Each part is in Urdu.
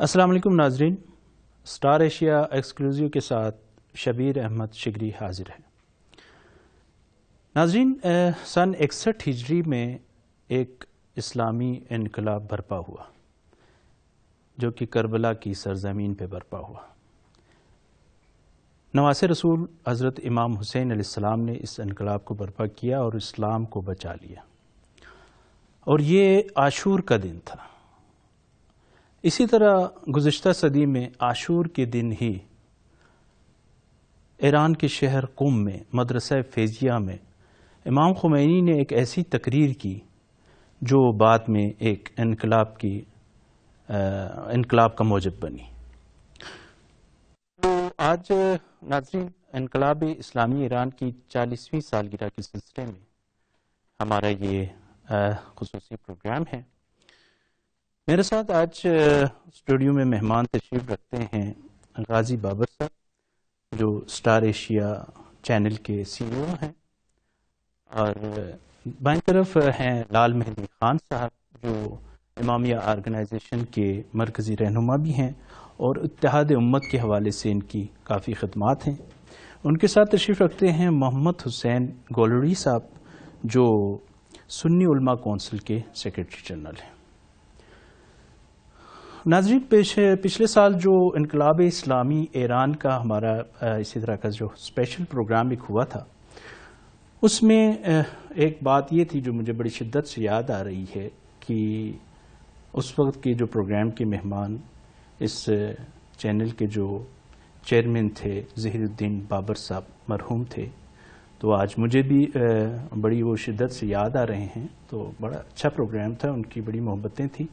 السلام علیکم ناظرین، اسٹار ایشیا ایکسکلوزیو کے ساتھ شبیر احمد شگری حاضر ہے۔ ناظرین، سن 61 ہجری میں ایک اسلامی انقلاب برپا ہوا جو کہ کربلا کی سرزمین پہ برپا ہوا۔ نواسے رسول حضرت امام حسین علیہ السلام نے اس انقلاب کو برپا کیا اور اسلام کو بچا لیا، اور یہ عاشور کا دن تھا۔ اسی طرح گزشتہ صدی میں عاشور کے دن ہی ایران کے شہر قم میں مدرسہ فیضیہ میں امام خمینی نے ایک ایسی تقریر کی جو بعد میں ایک انقلاب کا موجب بنی۔ تو آج ناظرین، انقلاب اسلامی ایران کی 40ویں سالگرہ کے سلسلے میں ہمارا یہ خصوصی پروگرام ہے۔ میرے ساتھ آج اسٹوڈیو میں مہمان تشریف رکھتے ہیں غازی بابر صاحب، جو اسٹار ایشیا چینل کے CEO ہیں، اور بائیں طرف ہیں لال مہدی خان صاحب، جو امامیہ آرگنائزیشن کے مرکزی رہنما بھی ہیں اور اتحاد امت کے حوالے سے ان کی کافی خدمات ہیں۔ ان کے ساتھ تشریف رکھتے ہیں محمد حسین گولڑی صاحب، جو سنی علماء کونسل کے سیکرٹری جنرل ہیں۔ ناظرین، پچھلے سال جو انقلاب اسلامی ایران کا ہمارا اسی طرح کا جو اسپیشل پروگرام ایک ہوا تھا، اس میں ایک بات یہ تھی جو مجھے بڑی شدت سے یاد آ رہی ہے کہ اس وقت کے جو پروگرام کے مہمان اس چینل کے جو چیئرمین تھے ظہیر الدین بابر صاحب مرحوم تھے، تو آج مجھے بھی بڑی وہ شدت سے یاد آ رہے ہیں۔ تو بڑا اچھا پروگرام تھا، ان کی بڑی محبتیں تھیں،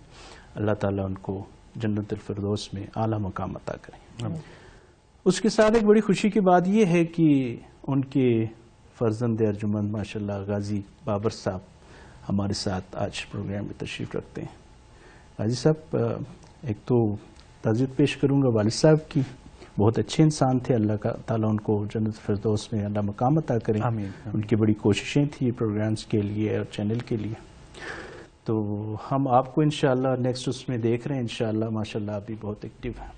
اللہ تعالیٰ ان کو جنت الفردوس میں اعلیٰ مقام عطا کریں۔ اس کے ساتھ ایک بڑی خوشی کی بات یہ ہے کہ ان کے فرزند ارجمند ماشاءاللہ غازی بابر صاحب ہمارے ساتھ آج پروگرام میں تشریف رکھتے ہیں۔ غازی صاحب، ایک تو تعزیت پیش کروں گا والد صاحب کی، بہت اچھے انسان تھے، اللہ تعالیٰ ان کو جنت الفردوس میں اللہ مقام عطا کریں۔ ان کی بڑی کوششیں تھیں پروگرامز کے لیے اور چینل کے لیے۔ تو ہم آپ کو انشاءاللہ نیکسٹ اس میں دیکھ رہے ہیں، انشاءاللہ ماشاءاللہ آپ بھی بہت ایکٹیو ہیں۔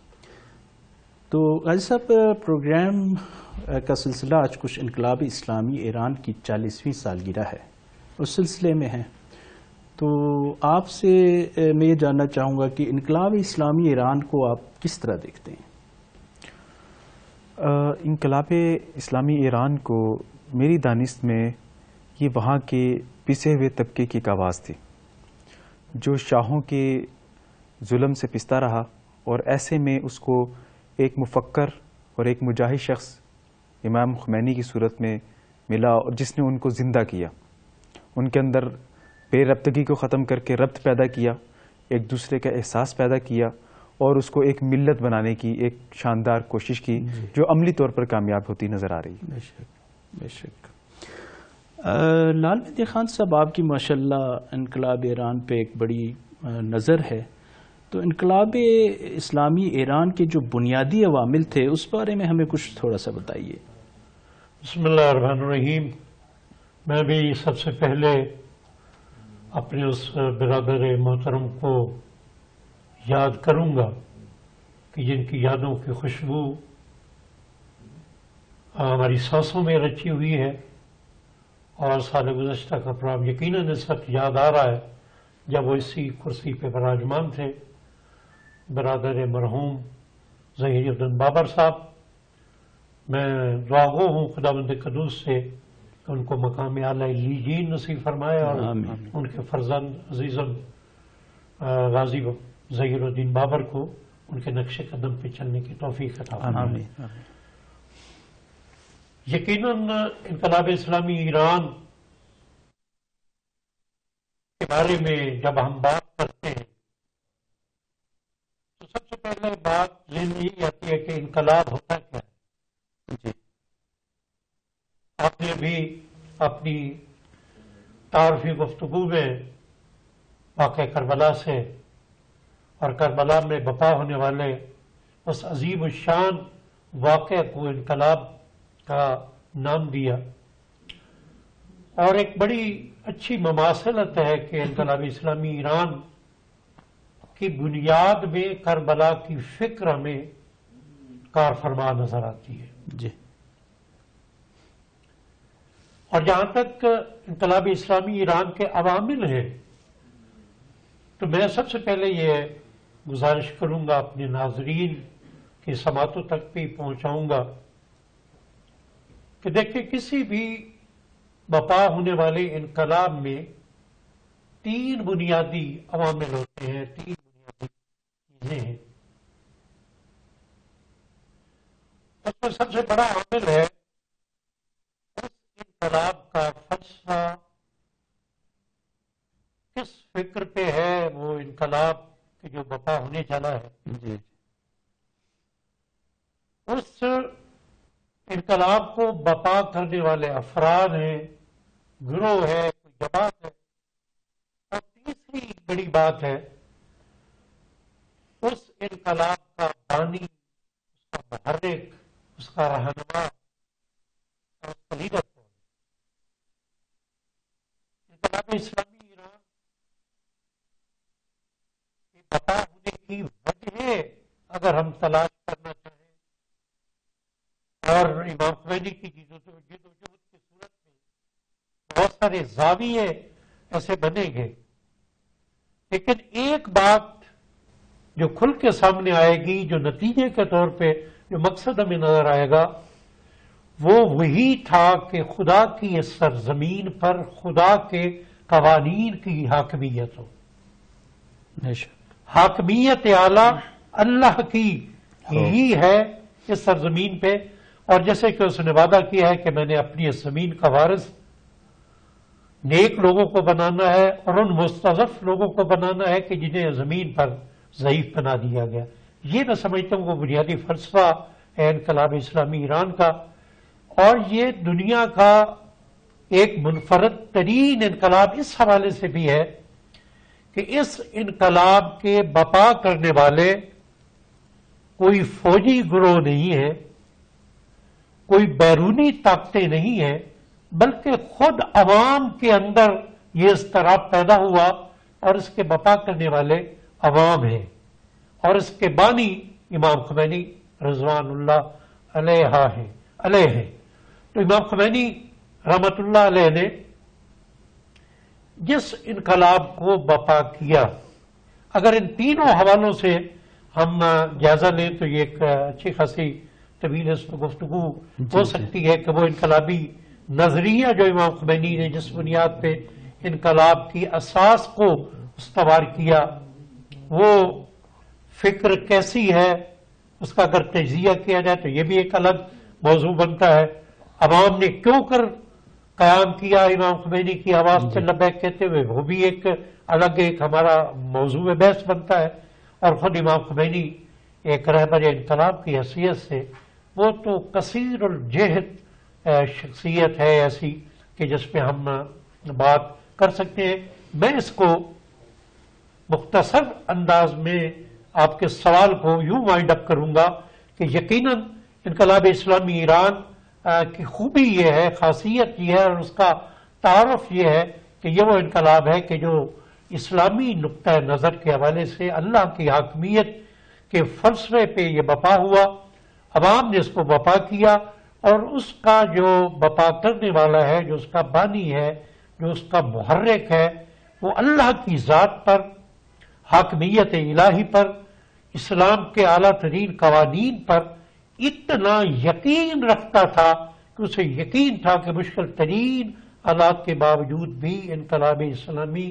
تو غازی صاحب، پروگرام کا سلسلہ آج کچھ انقلاب اسلامی ایران کی 40ویں سالگرہ ہے، اس سلسلے میں ہے۔ تو آپ سے میں یہ جاننا چاہوں گا کہ انقلاب اسلامی ایران کو آپ کس طرح دیکھتے ہیں؟ انقلاب اسلامی ایران کو میری دانست میں یہ وہاں کے پسے ہوئے طبقے کی ایک آواز تھی جو شاہوں کے ظلم سے پستا رہا، اور ایسے میں اس کو ایک مفکر اور ایک مجاہد شخص امام خمینی کی صورت میں ملا، اور جس نے ان کو زندہ کیا، ان کے اندر بے ربطگی کو ختم کر کے ربط پیدا کیا، ایک دوسرے کا احساس پیدا کیا، اور اس کو ایک ملت بنانے کی ایک شاندار کوشش کی جو عملی طور پر کامیاب ہوتی نظر آ رہی ہے۔ بے شک، بے شک۔ لال مہدی خان صاحب، آپ کی ماشاءاللہ انقلاب ایران پہ ایک بڑی نظر ہے، تو انقلاب اسلامی ایران کے جو بنیادی عوامل تھے اس بارے میں ہمیں کچھ تھوڑا سا بتائیے۔ بسم اللہ الرحمن الرحیم۔ میں بھی سب سے پہلے اپنے اس برادر محترم کو یاد کروں گا کہ جن کی یادوں کی خوشبو ہماری سانسوں میں رچی ہوئی ہے، اور سال گزشتہ کا پروگرام یقیناً اس وقت یاد آ رہا ہے جب وہ اسی کرسی پہ براجمان تھے، برادر مرحوم ظہیر الدین بابر صاحب۔ میں دعا گو ہوں خداوند قدوس سے کہ ان کو مقام اعلیٰ علیین نصیب فرمائے، اور ان کے فرزند عزیزم غازی ظہیر الدین بابر کو ان کے نقش قدم پہ چلنے کی توفیق عطا فرمائے۔ یقیناً انقلاب اسلامی ایران کے بارے میں جب ہم بات کرتے ہیں تو سب سے پہلے بات ذہن میں یہ آتی ہے کہ انقلاب ہوتا کیا ہے۔ جی، آپ نے ابھی اپنی تعارفی گفتگو میں واقع کربلا سے اور کربلا میں بپا ہونے والے اس عظیم الشان واقعہ کو انقلاب کا نام دیا، اور ایک بڑی اچھی مماثلت ہے کہ انقلاب اسلامی ایران کی بنیاد میں کربلا کی فکر ہمیں کار فرما نظر آتی ہے. جی. اور جہاں تک انقلاب اسلامی ایران کے عوامل ہیں تو میں سب سے پہلے یہ گزارش کروں گا، اپنے ناظرین کی سماعتوں تک بھی پہنچاؤں گا کہ دیکھیں کسی بھی بپا ہونے والے انقلاب میں 3 بنیادی عوامل ہوتے ہیں، 3 بنیادی چیزیں ہیں. اس میں سب سے بڑا عامل ہے اس انقلاب کا فلسفہ کس فکر پہ ہے وہ انقلاب کے جو بپا ہونے چلا ہے. جی. اس انقلاب کو بپا کرنے والے افراد ہیں، گروہ ہے، کوئی جماعت ہے. اور تیسری بڑی بات ہے اس انقلاب کا بانی، اس کا محرک، اس کا رہنما اور اس کا لیڈر کون ہے. انقلاب اسلامی ایران کی بپا ہونے کی وجہ اگر ہم تلاش کرنا چاہیں اور امام خمینی کی جد و جہد کی صورت میں بہت سارے زاویے ایسے بنے گے، لیکن ایک بات جو کھل کے سامنے آئے گی، جو نتیجے کے طور پہ جو مقصد ہمیں نظر آئے گا، وہ وہی تھا کہ خدا کی اس سرزمین پر خدا کے قوانین کی حاکمیت ہو. حاکمیت اعلیٰ اللہ کی ہی ہے اس سرزمین پہ. اور جیسے کہ اس نے وعدہ کیا ہے کہ میں نے اپنی اس زمین کا وارث نیک لوگوں کو بنانا ہے اور ان مستضعف لوگوں کو بنانا ہے کہ جنہیں زمین پر ضعیف بنا دیا گیا. یہ میں سمجھتا ہوں وہ بنیادی فلسفہ ہے انقلاب اسلامی ایران کا. اور یہ دنیا کا ایک منفرد ترین انقلاب اس حوالے سے بھی ہے کہ اس انقلاب کے بپا کرنے والے کوئی فوجی گروہ نہیں ہے، کوئی بیرونی طاقتیں نہیں ہیں، بلکہ خود عوام کے اندر یہ اضطراب پیدا ہوا اور اس کے بپا کرنے والے عوام ہیں. اور اس کے بانی امام خمینی رضوان اللہ علیہ ہیں. تو امام خمینی رحمت اللہ علیہ نے جس انقلاب کو بپا کیا، اگر ان تینوں حوالوں سے ہم جائزہ لیں تو یہ ایک اچھی خاصی طویل اس میں گفتگو ہو سکتی ہے کہ وہ انقلابی نظریہ جو امام خمینی نے جس بنیاد پہ انقلاب کی اساس کو استوار کیا، وہ فکر کیسی ہے، اس کا اگر تجزیہ کیا جائے تو یہ بھی ایک الگ موضوع بنتا ہے. عوام نے کیوں کر قیام کیا امام خمینی کی آواز پہ لبیک کہتے ہوئے، وہ بھی ایک الگ ایک ہمارا موضوع بحث بنتا ہے. اور خود امام خمینی ایک رہبر انقلاب کی حیثیت سے وہ تو کثیر الجہد شخصیت ہے ایسی کہ جس پہ ہم بات کر سکتے ہیں. میں اس کو مختصر انداز میں آپ کے سوال کو یوں وائنڈ اپ کروں گا کہ یقیناً انقلاب اسلامی ایران کی خوبی یہ ہے، خاصیت یہ ہے اور اس کا تعارف یہ ہے کہ یہ وہ انقلاب ہے کہ جو اسلامی نقطۂ نظر کے حوالے سے اللہ کی حاکمیت کے فلسفے پہ یہ بپا ہوا. عوام نے اس کو بپا کیا اور اس کا جو بپا کرنے والا ہے، جو اس کا بانی ہے، جو اس کا محرک ہے، وہ اللہ کی ذات پر، حاکمیت الہی پر، اسلام کے اعلیٰ ترین قوانین پر اتنا یقین رکھتا تھا کہ اسے یقین تھا کہ مشکل ترین حالات کے باوجود بھی انقلاب اسلامی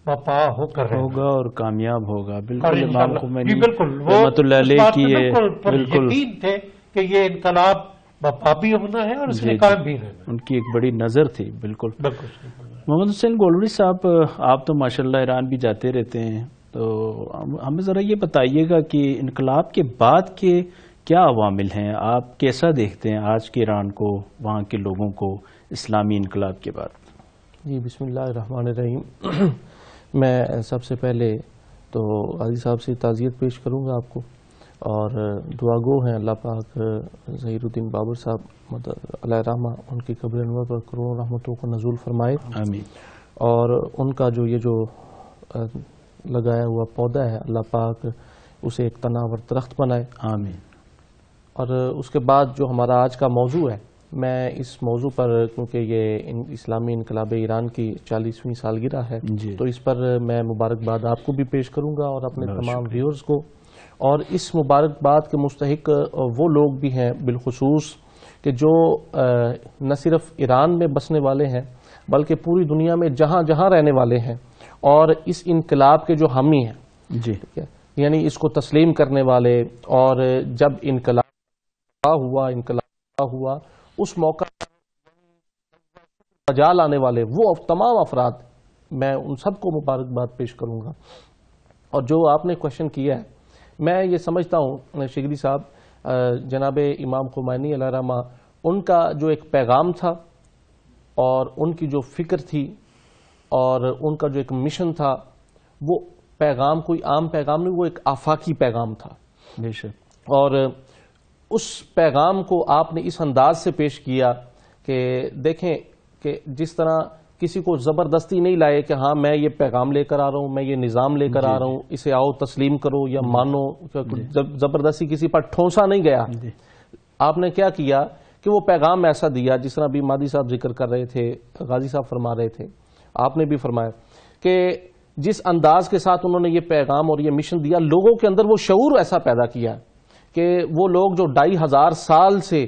بپا ہو کر ہوگا اور کامیاب ہوگا. بالکل امام خمینی رحمۃ اللہ علیہ کی یقین تھے کہ یہ انقلاب بپا بھی ہونا ہے اور اس میں کام بھی رہنا. ان کی ایک بڑی نظر تھی. بالکل. محمد حسین گولوری صاحب، آپ تو ماشاءاللہ ایران بھی جاتے رہتے ہیں، تو ہمیں ذرا یہ بتائیے گا کہ انقلاب کے بعد کے کیا عوامل ہیں؟ آپ کیسا دیکھتے ہیں آج کے ایران کو، وہاں کے لوگوں کو اسلامی انقلاب کے بعد؟ جی بسم اللہ الرحمن الرحیم. میں سب سے پہلے تو عالی صاحب سے تعزیت پیش کروں گا آپ کو، اور دعا گو ہیں اللہ پاک ظہیر الدین بابر صاحب علیہ رحمہ ان کی قبر انور پر کروڑوں رحمتوں کو نزول فرمائے آمین. اور ان کا جو یہ جو لگایا ہوا پودا ہے اللہ پاک اسے ایک تناور درخت بنائے. آمین. اور اس کے بعد جو ہمارا آج کا موضوع ہے، میں اس موضوع پر کیونکہ یہ اسلامی انقلاب ایران کی 40ویں سالگرہ ہے جی. تو اس پر میں مبارکباد آپ کو بھی پیش کروں گا اور اپنے تمام ویورز کو. اور اس مبارکباد کے مستحق وہ لوگ بھی ہیں بالخصوص کہ جو نہ صرف ایران میں بسنے والے ہیں بلکہ پوری دنیا میں جہاں جہاں رہنے والے ہیں اور اس انقلاب کے جو حامی ہیں جی. یعنی اس کو تسلیم کرنے والے. اور جب انقلاب ہوا اس موقع بجا لانے والے وہ تمام افراد، میں ان سب کو مبارکباد پیش کروں گا. اور جو آپ نے کوشچن کیا ہے، میں یہ سمجھتا ہوں شگری صاحب جناب امام خمینی علیہ رحمہ ان کا جو ایک پیغام تھا اور ان کی جو فکر تھی اور ان کا جو ایک مشن تھا، وہ پیغام کوئی عام پیغام نہیں، وہ ایک آفاقی پیغام تھا. بے شک. اور اس پیغام کو آپ نے اس انداز سے پیش کیا کہ دیکھیں کہ جس طرح کسی کو زبردستی نہیں لائے کہ ہاں میں یہ پیغام لے کر آ رہا ہوں، میں یہ نظام لے کر آ رہا ہوں، اسے آؤ تسلیم کرو یا مانو. زبردستی کسی پر ٹھونسا نہیں گیا. آپ نے کیا کیا کہ وہ پیغام ایسا دیا جس طرح ابھی مادی صاحب ذکر کر رہے تھے، غازی صاحب فرما رہے تھے، آپ نے بھی فرمایا کہ جس انداز کے ساتھ انہوں نے یہ پیغام اور یہ مشن دیا، لوگوں کے اندر وہ شعور ایسا پیدا کیا کہ وہ لوگ جو 2500 سال سے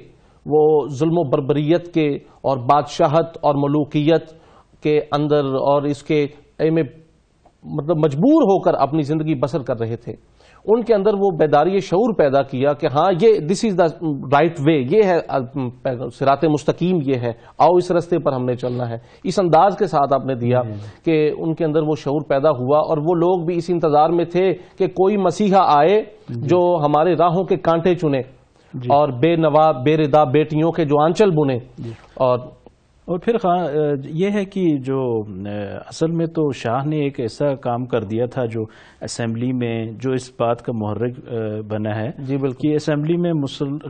وہ ظلم و بربریت کے اور بادشاہت اور ملوکیت کے اندر اور اس کے میں مطلب مجبور ہو کر اپنی زندگی بسر کر رہے تھے، ان کے اندر وہ بیداری شعور پیدا کیا کہ ہاں یہ دس از دا رائٹ وے، یہ ہے صراط مستقیم، یہ ہے، آؤ اس راستے پر ہم نے چلنا ہے. اس انداز کے ساتھ آپ نے دیا کہ ان کے اندر وہ شعور پیدا ہوا اور وہ لوگ بھی اس انتظار میں تھے کہ کوئی مسیحا آئے جو ہمارے راہوں کے کانٹے چنے اور بے نوا بے ردا بیٹیوں کے جو آنچل بنے. اور پھر یہ ہے کہ جو اصل میں تو شاہ نے ایک ایسا کام کر دیا تھا جو اسمبلی میں جو اس بات کا محرک بنا ہے جی بالکل کہ اسمبلی میں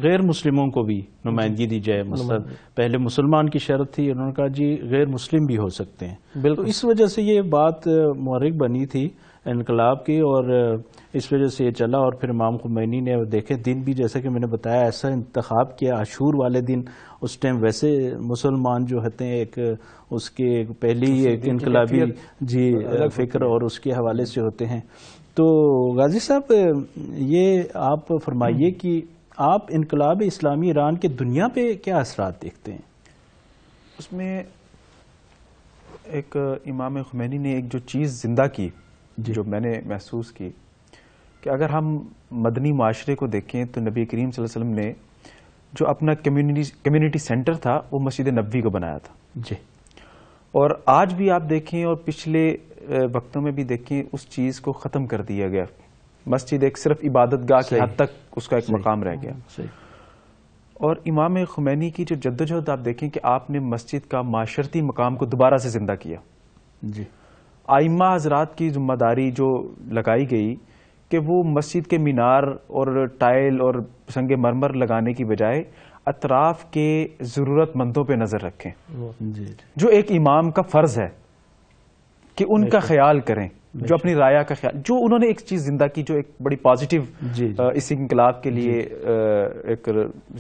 غیر مسلموں کو بھی نمائندگی دی جائے. مثلا پہلے مسلمان کی شرط تھی، انہوں نے کہا جی غیر مسلم بھی ہو سکتے ہیں. بالکل اس وجہ سے یہ بات محرک بنی تھی انقلاب کی اور اس وجہ سے یہ چلا. اور پھر امام خمینی نے دیکھے دن بھی جیسا کہ میں نے بتایا ایسا انتخاب کیا عاشور والے دن. اس ٹائم ویسے مسلمان جو ہوتے ہیں ایک اس کے پہلی ایک انقلابی جی فکر اور اس کے حوالے سے ہوتے ہیں. تو غازی صاحب یہ آپ فرمائیے کہ آپ انقلاب اسلامی ایران کے دنیا پہ کیا اثرات دیکھتے ہیں؟ اس میں ایک امام خمینی نے ایک جو چیز زندہ کی جو میں نے محسوس کی کہ اگر ہم مدنی معاشرے کو دیکھیں تو نبی کریم صلی اللہ علیہ وسلم نے جو اپنا کمیونٹی سینٹر تھا وہ مسجد نبوی کو بنایا تھا جی. اور آج بھی آپ دیکھیں اور پچھلے وقتوں میں بھی دیکھیں اس چیز کو ختم کر دیا گیا. مسجد ایک صرف عبادت گاہ کی حد تک اس کا ایک مقام رہ گیا. اور امام خمینی کی جو جدوجہد آپ دیکھیں کہ آپ نے مسجد کا معاشرتی مقام کو دوبارہ سے زندہ کیا. جی. ائمہ حضرات کی ذمہ داری جو لگائی گئی کہ وہ مسجد کے مینار اور ٹائل اور سنگ مرمر لگانے کی بجائے اطراف کے ضرورت مندوں پہ نظر رکھیں جو ایک امام کا فرض ہے کہ ان کا خیال کریں، جو اپنی رایا کا خیال، جو انہوں نے ایک چیز زندہ کی جو ایک بڑی پازیٹیو اس انقلاب کے لیے ایک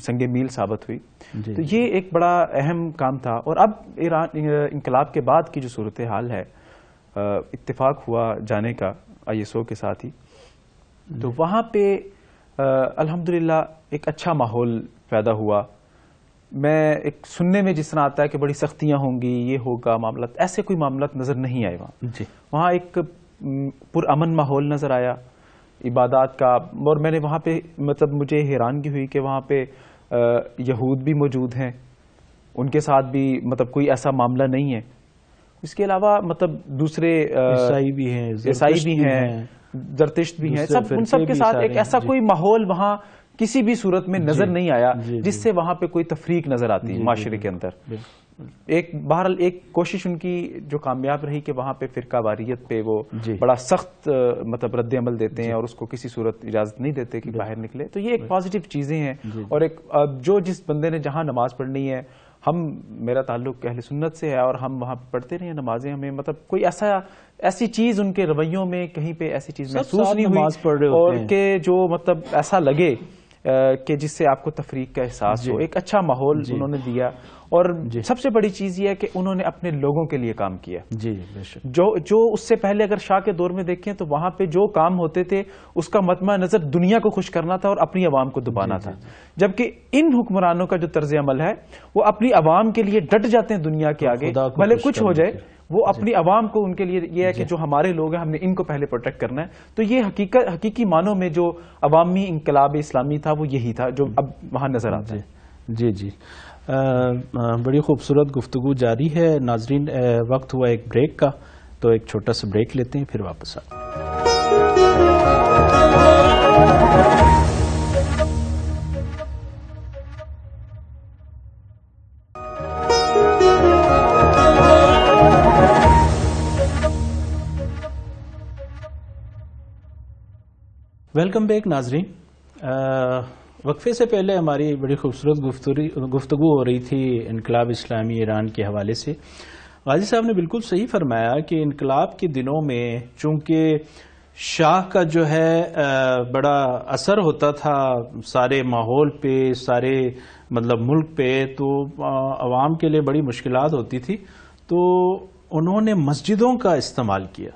سنگ میل ثابت ہوئی. تو یہ ایک بڑا اہم کام تھا. اور اب ایران انقلاب کے بعد کی جو صورتحال ہے، اتفاق ہوا جانے کا ISO کے ساتھ ہی، تو وہاں پہ الحمدللہ ایک اچھا ماحول پیدا ہوا. میں ایک سننے میں جس طرح آتا ہے کہ بڑی سختیاں ہوں گی، یہ ہوگا معاملات، ایسے کوئی معاملات نظر نہیں آئے وہاں. وہاں ایک پرامن ماحول نظر آیا عبادات کا. اور میں نے وہاں پہ مطلب مجھے حیرانگی ہوئی کہ وہاں پہ یہود بھی موجود ہیں، ان کے ساتھ بھی مطلب کوئی ایسا معاملہ نہیں ہے. اس کے علاوہ مطلب دوسرے عیسائی بھی ہیں، زرتشت بھی ہیں، سب ان سب کے ساتھ ایک ایسا کوئی ماحول وہاں کسی بھی صورت میں نظر نہیں آیا جس سے وہاں پہ کوئی تفریق نظر آتی معاشرے کے اندر. بہرحال ایک کوشش ان کی جو کامیاب رہی کہ وہاں پہ فرقہ واریت پہ وہ بڑا سخت مطلب رد عمل دیتے ہیں اور اس کو کسی صورت اجازت نہیں دیتے کہ باہر نکلے. تو یہ ایک پازیٹیو چیزیں ہیں. اور ایک جو جس بندے نے جہاں نماز پڑھنی ہے, میرا تعلق اہل سنت سے ہے اور ہم وہاں پڑھتے رہے نمازیں, ہمیں مطلب کوئی ایسی چیز ان کے رویوں میں کہیں پہ ایسی چیز محسوس نہیں ہوئی اور کہ جو مطلب ایسا لگے کہ جس سے آپ کو تفریق کا احساس ہو. ایک اچھا ماحول انہوں نے دیا اور سب سے بڑی چیز یہ ہے کہ انہوں نے اپنے لوگوں کے لیے کام کیا. جو اس سے پہلے اگر شاہ کے دور میں دیکھیں تو وہاں پہ جو کام ہوتے تھے اس کا مطمع نظر دنیا کو خوش کرنا تھا اور اپنی عوام کو دبانا تھا, جبکہ ان حکمرانوں کا جو طرز عمل ہے وہ اپنی عوام کے لیے ڈٹ جاتے ہیں دنیا کے آگے, بھلے کچھ ہو جائے. وہ اپنی عوام کو ان کے لیے یہ ہے کہ جو ہمارے لوگ ہیں ہم نے ان کو پہلے پروٹیکٹ کرنا ہے. تو یہ حقیقی معنوں میں جو عوامی انقلاب اسلامی تھا وہ یہی تھا جو اب وہاں نظر آتا ہے. جی بڑی خوبصورت گفتگو جاری ہے. ناظرین, وقت ہوا ایک بریک کا, تو ایک چھوٹا سا بریک لیتے ہیں پھر واپس آتے ہیں. ویلکم بیک ناظرین. وقفے سے پہلے ہماری بڑی خوبصورت گفتگو ہو رہی تھی انقلاب اسلامی ایران کے حوالے سے. غازی صاحب نے بالکل صحیح فرمایا کہ انقلاب کے دنوں میں چونکہ شاہ کا جو ہے بڑا اثر ہوتا تھا سارے ماحول پہ, سارے مطلب ملک پہ, تو عوام کے لیے بڑی مشکلات ہوتی تھی. تو انہوں نے مسجدوں کا استعمال کیا,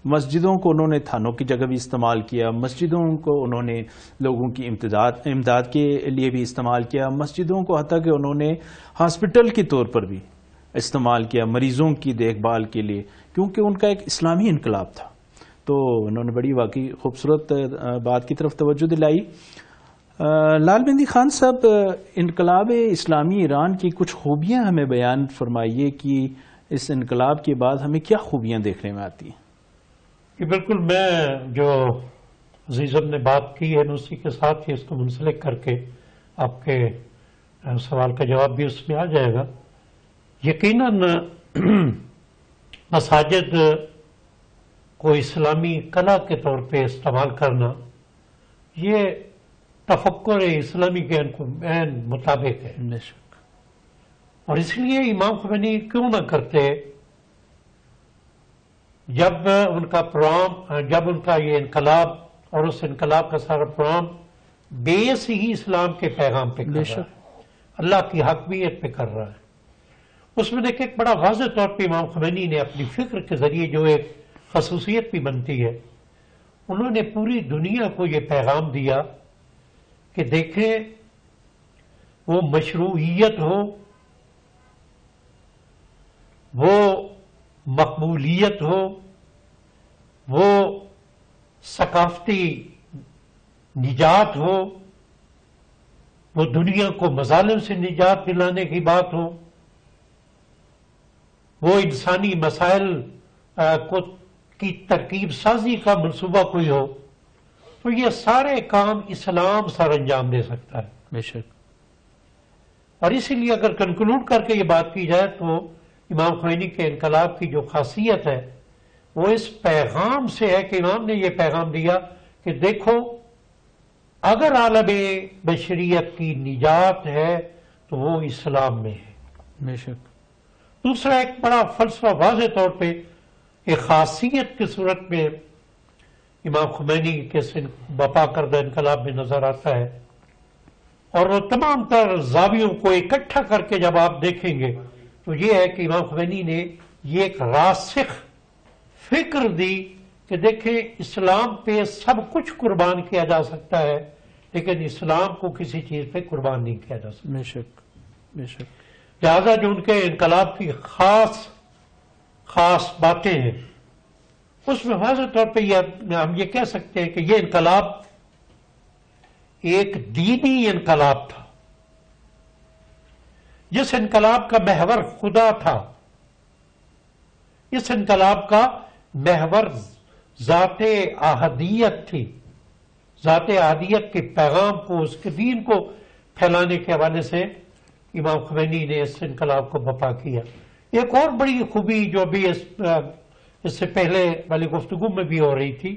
مسجدوں کو انہوں نے تھانوں کی جگہ بھی استعمال کیا, مسجدوں کو انہوں نے لوگوں کی امداد کے لیے بھی استعمال کیا, مسجدوں کو حتیٰ کہ انہوں نے ہاسپٹل کے طور پر بھی استعمال کیا مریضوں کی دیکھ بھال کے لیے, کیونکہ ان کا ایک اسلامی انقلاب تھا. تو انہوں نے بڑی واقعی خوبصورت بات کی طرف توجہ دلائی. لال مہندی خان صاحب, انقلاب اسلامی ایران کی کچھ خوبیاں ہمیں بیان فرمائیے کہ اس انقلاب کے بعد ہمیں کیا خوبیاں دیکھنے میں آتی ہیں. بالکل, میں جو عزیزم نے بات کی ہے اسی کے ساتھ ہی اس کو منسلک کر کے آپ کے سوال کا جواب بھی اس میں آ جائے گا. یقیناً مساجد کو اسلامی کلا کے طور پہ استعمال کرنا یہ تفکر اسلامی کے عین مطابق ہے, اور اس لیے امام خمینی کیوں نہ کرتے جب ان کا پروگرام, جب ان کا یہ انقلاب اور اس انقلاب کا سارا پروگرام بیس ہی اسلام کے پیغام پہ کر رہا ہے, اللہ کی حقیقت پہ کر رہا ہے. اس میں دیکھیں ایک بڑا واضح طور پہ امام خمینی نے اپنی فکر کے ذریعے جو ایک خصوصیت بھی بنتی ہے, انہوں نے پوری دنیا کو یہ پیغام دیا کہ دیکھیں وہ مشروعیت ہو, وہ مقبولیت ہو, وہ ثقافتی نجات ہو, وہ دنیا کو مظالم سے نجات دلانے کی بات ہو, وہ انسانی مسائل کی ترکیب سازی کا منصوبہ کوئی ہو, تو یہ سارے کام اسلام سر انجام دے سکتا ہے. بے شک. اور اسی لیے اگر کنکلوڈ کر کے یہ بات کی جائے تو امام خمینی کے انقلاب کی جو خاصیت ہے وہ اس پیغام سے ہے کہ امام نے یہ پیغام دیا کہ دیکھو اگر عالم بشریت کی نجات ہے تو وہ اسلام میں ہے. بے شک. دوسرا ایک بڑا فلسفہ واضح طور پہ ایک خاصیت کی صورت میں امام خمینی کے بپا کردہ انقلاب میں نظر آتا ہے, اور وہ تمام تر زاویوں کو اکٹھا کر کے جب آپ دیکھیں گے تو یہ ہے کہ امام خمینی نے یہ ایک راسخ فکر دی کہ دیکھیں اسلام پہ سب کچھ قربان کیا جا سکتا ہے لیکن اسلام کو کسی چیز پہ قربان نہیں کیا جا سکتا. بے شک. بے شک. لہذا جو ان کے انقلاب کی خاص باتیں ہیں اس میں واضح طور پہ ہم یہ کہہ سکتے ہیں کہ یہ انقلاب ایک دینی انقلاب تھا. جس انقلاب کا محور خدا تھا, اس انقلاب کا محور ذات احدیت تھی. ذات احدیت کے پیغام کو, اس کے دین کو پھیلانے کے حوالے سے امام خمینی نے اس انقلاب کو بپا کیا۔ ایک اور بڑی خوبی جو ابھی اس سے پہلے والی گفتگو میں بھی ہو رہی تھی،